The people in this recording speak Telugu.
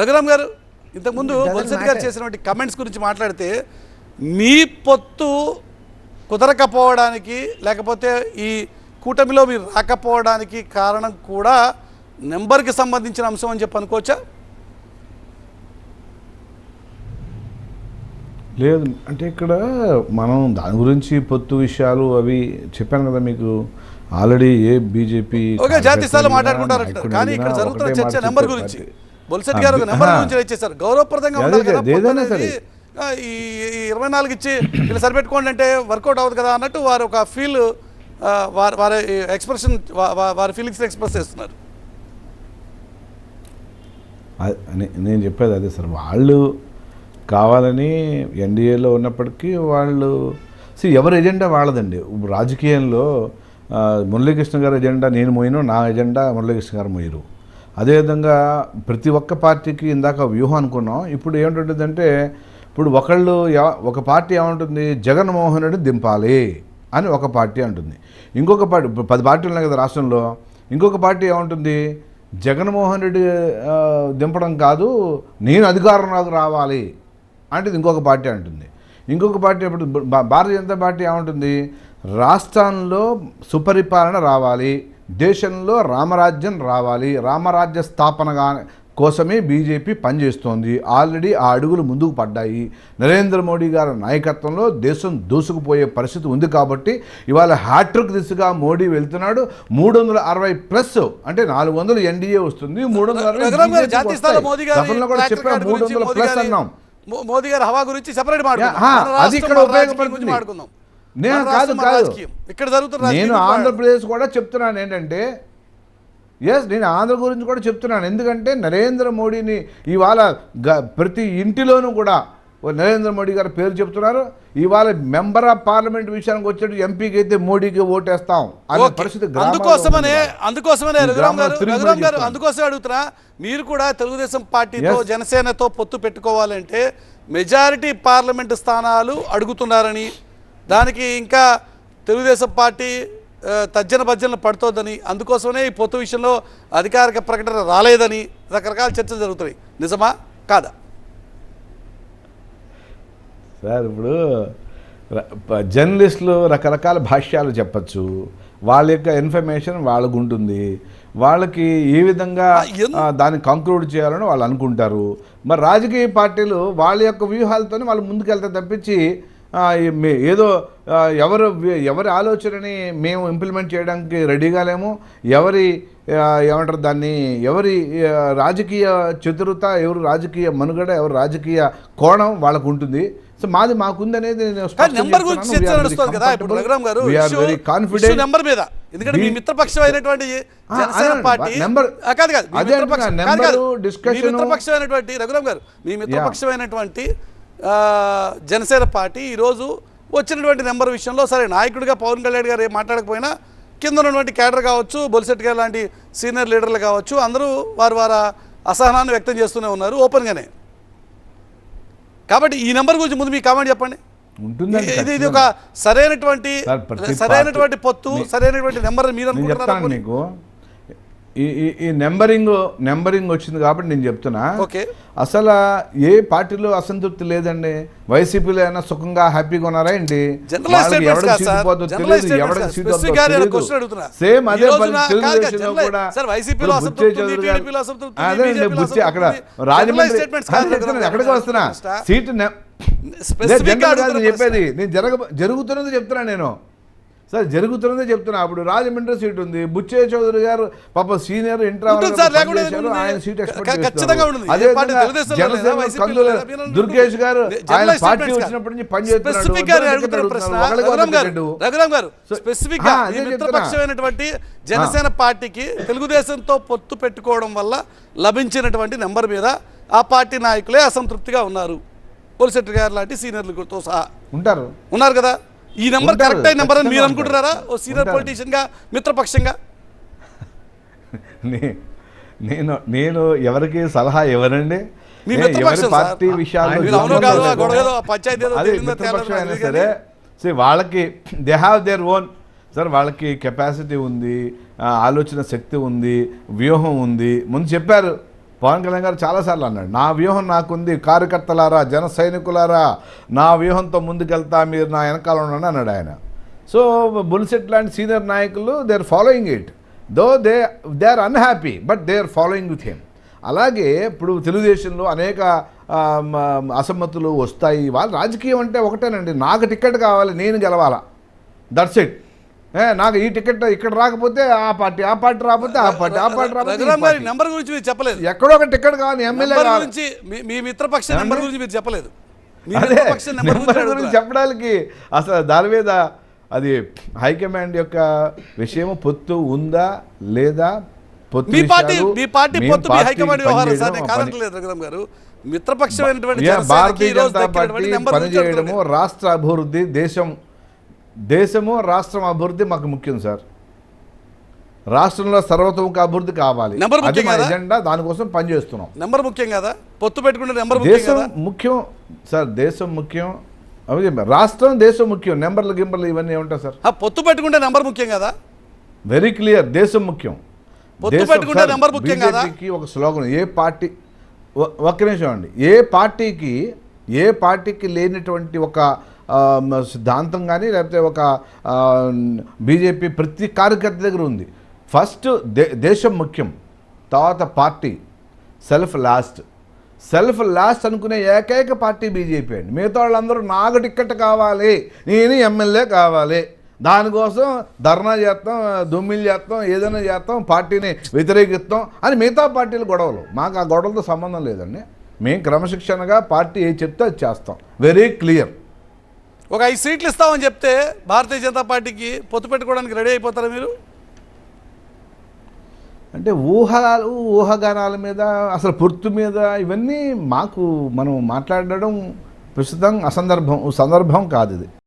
రఘురామ్ గారు ఇంతకుముందు బొల్సెట్ గారు చేసినటువంటి కమెంట్స్ గురించి మాట్లాడితే మీ పొత్తు కుదరకపోవడానికి లేకపోతే ఈ కూటమిలో మీరు రాకపోవడానికి కారణం కూడా నెంబర్కి సంబంధించిన అంశం అని చెప్పి అనుకోవచ్చా? లేదు అంటే ఇక్కడ మనం దాని గురించి పొత్తు విషయాలు అవి చెప్పాను కదా మీకు ఆల్రెడీ. ఏ బీజేపీ జాతీయ స్థాయిలో మాట్లాడుకుంటారంటారు, కానీ ఇక్కడ జరుగుతున్న చర్చ నెంబర్ గురించి. బొల్సెట్ గారు నెంబర్ గురించి ఇచ్చేసారు, గౌరవప్రదంగా ఉండాలి కదా. ఈ 24 ఇచ్చి ఇలా సరిపెట్టుకోండి అంటే వర్కౌట్ అవ్వదు కదా అన్నట్టు వారు ఒక ఫీల్, వారి ఎక్స్ప్రెషన్, వారి ఫీలింగ్స్ ఎక్స్ప్రెస్ చేస్తున్నారు. నేను చెప్పేది అదే సార్, వాళ్ళు కావాలని ఎన్డీఏలో ఉన్నప్పటికీ వాళ్ళు ఎవరి ఎజెండా వాళ్ళదండి. రాజకీయంలో మురళీకృష్ణ గారి ఎజెండా నేను మోయను, నా ఎజెండా మురళీకృష్ణ గారు మోయరు. అదేవిధంగా ప్రతి ఒక్క పార్టీకి ఇందాక వ్యూహం అనుకున్నాం. ఇప్పుడు ఏమిటంటుందంటే ఇప్పుడు ఒక పార్టీ ఏమంటుంది, జగన్మోహన్ రెడ్డి దింపాలి అని ఒక పార్టీ అంటుంది. ఇంకొక పార్టీ, 10 పార్టీలు ఉన్నాయి కదా రాష్ట్రంలో, ఇంకొక పార్టీ ఏమంటుంది, జగన్మోహన్ రెడ్డి దింపడం కాదు నేను అధికారంలోకి రావాలి అంటే ఇంకొక పార్టీ అంటుంది. ఇంకొక పార్టీ ఇప్పుడు భారతీయ జనతా పార్టీ ఏమంటుంది, రాష్ట్రంలో సుపరిపాలన రావాలి, దేశంలో రామరాజ్యం రావాలి, రామరాజ్య స్థాపనగా కోసమే బీజేపీ పనిచేస్తోంది. ఆల్రెడీ ఆ అడుగులు ముందుకు పడ్డాయి. నరేంద్ర మోడీ గారి నాయకత్వంలో దేశం దూసుకుపోయే పరిస్థితి ఉంది కాబట్టి ఇవాళ హ్యాట్రిక్ దిశగా మోడీ వెళ్తున్నాడు. 360+ అంటే 400 ఎన్డీఏ వస్తుంది, 360 300+ అన్నాం. మోదీ గారి హవా గురించి సెపరేట్ అది ఇక్కడ ఉపయోగపడుతుంది. నేను కాదు ఇక్కడ జరుగుతున్న నేను ఆంధ్రప్రదేశ్ కూడా చెప్తున్నాను ఏంటంటే, నేను ఆంధ్ర గురించి కూడా చెప్తున్నాను. ఎందుకంటే నరేంద్ర మోడీని ఇవాళ ప్రతి ఇంటిలోనూ కూడా నరేంద్ర మోడీ గారి పేరు చెప్తున్నారు. ఇవాళ మెంబర్ ఆఫ్ పార్లమెంట్ విషయానికి వచ్చేట్టు ఎంపీకి అయితే మోడీకి ఓటేస్తాం అనే పరిస్థితి. అందుకోసమే అందుకోసమే అడుగుతున్నా, మీరు కూడా తెలుగుదేశం పార్టీతో జనసేనతో పొత్తు పెట్టుకోవాలంటే మెజారిటీ పార్లమెంటు స్థానాలు అడుగుతున్నారని, దానికి ఇంకా తెలుగుదేశం పార్టీ తర్జన భర్జనలు పడుతోందని, అందుకోసమే ఈ పొత్తు విషయంలో అధికారిక ప్రకటన రాలేదని రకరకాల చర్చలు జరుగుతున్నాయి. నిజమా కాదా సార్? ఇప్పుడు జర్నలిస్టులు రకరకాల భాష్యాలు చెప్పచ్చు, వాళ్ళ యొక్క ఇన్ఫర్మేషన్ వాళ్ళకు ఉంటుంది, వాళ్ళకి ఏ విధంగా దాన్ని కంక్లూడ్ చేయాలని వాళ్ళు అనుకుంటారు. మరి రాజకీయ పార్టీలు వాళ్ళ యొక్క వ్యూహాలతోనే వాళ్ళు ముందుకెళ్తే తప్పించి ఏదో ఎవరి ఆలోచనని మేము ఇంప్లిమెంట్ చేయడానికి రెడీగా లేము. ఏమంటారు దాన్ని, ఎవరి రాజకీయ చతురత, ఎవరు రాజకీయ మనుగడ, ఎవరు రాజకీయ కోణం వాళ్ళకు ఉంటుంది. సో మాకుంది అనేది జనసేన పార్టీ ఈరోజు వచ్చినటువంటి నెంబర్ విషయంలో సరే నాయకుడిగా పవన్ కళ్యాణ్ గారు ఏం మాట్లాడకపోయినా కింద ఉన్నటువంటి క్యాడర్ కావచ్చు, బొల్సెట్ గారు లాంటి సీనియర్ లీడర్లు కావచ్చు, అందరూ వారి అసహనాన్ని వ్యక్తం చేస్తూనే ఉన్నారు ఓపెన్గానే. కాబట్టి ఈ నెంబర్ గురించి ముందు మీ కామెంట్ చెప్పండి. ఇది ఒక సరైనటువంటి పొత్తు, సరైనటువంటి నెంబర్ మీరు అనుకుంటున్నారు? మీకు ఈ నెంబరింగ్ వచ్చింది కాబట్టి నేను చెప్తున్నా. అసలు ఏ పార్టీలో అసంతృప్తి లేదండి. వైసీపీలో అయినా సుఖంగా హ్యాపీగా ఉన్నారా ఏంటి? ఎవరికి సీటు పోతుందో తెలియదు, ఎవరికి సీటు సేమ్ అదే తెలుగుదేశంలో కూడా బుచ్చి అక్కడ రాజమండ్రి ఎక్కడికి వస్తున్నా సీటు చెప్పేది నేను జరుగుతున్నది చెప్తున్నా నేను సార్, జరుగుతున్నదే చెప్తున్నా. అప్పుడు రాజమండ్రి సీట్ ఉంది, బుచ్చే చౌదరి గారు పాప సీనియర్ ఇంటర్ ఆయన సీట్ ఎక్స్పెక్ట్ చేస్తారు. అదే కందుల దుర్గేష్ గారు ఆయన పార్టీ వచ్చినప్పటి నుంచి పనిచేస్తున్నటువంటి జనసేన పార్టీకి తెలుగుదేశంతో పొత్తు పెట్టుకోవడం వల్ల లభించినటువంటి నెంబర్ మీద ఆ పార్టీ నాయకులే అసంతృప్తిగా ఉన్నారు. బొల్సెట్ గారు లాంటి సీనియర్లతో సహా ఉన్నారు కదా. ఈ నెంబర్ కరెక్ట్ అయిన నెంబర్ అని మీరు అనుకుంటున్నారా ఓ సీనియర్ పొలిటీషియన్ గా, మిత్రపక్షంగా? నేను ఎవరికి సలహా ఇవ్వనండి. పార్టీ విషయాలు సరే వాళ్ళకి they have their own sir, వాళ్ళకి కెపాసిటీ ఉంది, ఆలోచన శక్తి ఉంది, వ్యూహం ఉంది. ముందు చెప్పారు పవన్ కళ్యాణ్ గారు చాలాసార్లు అన్నాడు, నా వ్యూహం నాకుంది, కార్యకర్తలారా, జన సైనికులారా, నా వ్యూహంతో ముందుకెళ్తా, మీరు నా వెనకాల ఉండండి అన్నాడు ఆయన. సో బుల్సెట్ లాంటి సీనియర్ నాయకులు they are following it, though they are unhappy but they are following with him. అలాగే ఇప్పుడు తెలుగుదేశంలో అనేక అసమ్మతులు వస్తాయి. వాళ్ళు రాజకీయం అంటే ఒకటేనండి, నాకు టికెట్ కావాలి, నేను గెలవాలా, దట్స్ ఇట్. నాకు ఈ టికెట్ ఇక్కడ రాకపోతే ఆ పార్టీ రాకపోతే ఆ పార్టీ రాకపోతే నెంబర్ గురించి మీరు చెప్పలేదు. ఎక్కడో ఒక టికెట్ కావాలి, ఎమ్మెల్యే గురించి మీ మిత్రపక్ష నెంబర్ గురించి మీరు చెప్పలేదు. గురించి చెప్పడానికి అసలు దాని మీద అది హైకమాండ్ యొక్క విషయం, పొత్తు ఉందా లేదా, పొత్తు మీ పార్టీ పొత్తు మీ హైకమాండ్ వ్యవహారం సార్, కాదనట్లేదు రఘురామ్ గారు. మిత్రపక్షమైనటువంటి భారతీయ జనతా పార్టీ పనిచేయడము, రాష్ట్ర అభివృద్ధి, దేశము రాష్ట్రం అభివృద్ధి మాకు ముఖ్యం సార్. రాష్ట్రంలో సర్వతోముఖ అభివృద్ధి కావాలి, అది మా ఎజెండా, దానికోసం పనిచేస్తున్నాం. నెంబర్ ముఖ్యం కదా, పొత్తు పెట్టుకుంటే నెంబర్ దేశం ముఖ్యం సార్, దేశం ముఖ్యం, రాష్ట్రం దేశం ముఖ్యం, నెంబర్లు గింబర్లు ఇవన్నీ ఏమంటారు సార్? పొత్తు పెట్టుకుంటే నెంబర్ ముఖ్యం కదా, వెరీ క్లియర్, దేశం ముఖ్యం. పొత్తు పెట్టుకుంటే నెంబర్ ముఖ్యం కదా. ఒక స్లోగన్, ఏ పార్టీ, ఒక్క నిమిషం అండి, ఏ పార్టీకి లేనటువంటి ఒక సిద్ధాంతం కానీ లేకపోతే ఒక బీజేపీ ప్రతి కార్యకర్త దగ్గర ఉంది. ఫస్ట్ దేశం ముఖ్యం, తర్వాత పార్టీ, సెల్ఫ్ లాస్ట్ అనుకునే ఏకైక పార్టీ బీజేపీ అండి. మిగతా వాళ్ళందరూ నాకు టికెట్ కావాలి, నేను ఎమ్మెల్యే కావాలి, దానికోసం ధర్నా చేస్తాం, దొమ్మిలు చేస్తాం, ఏదైనా చేస్తాం, పార్టీని వ్యతిరేకిస్తాం అని మిగతా పార్టీలు గొడవలు. మాకు ఆ గొడవలతో సంబంధం లేదండి. మేము క్రమశిక్షణగా పార్టీ ఏది చెప్తే అది చేస్తాం, వెరీ క్లియర్. ఒక 5 సీట్లు ఇస్తామని చెప్తే భారతీయ జనతా పార్టీకి పొత్తు పెట్టుకోవడానికి రెడీ అయిపోతారా మీరు? అంటే ఊహాగానాల మీద, అసలు పొత్తు మీద ఇవన్నీ మనం మాట్లాడడం ప్రస్తుతం సందర్భం కాదు ఇది.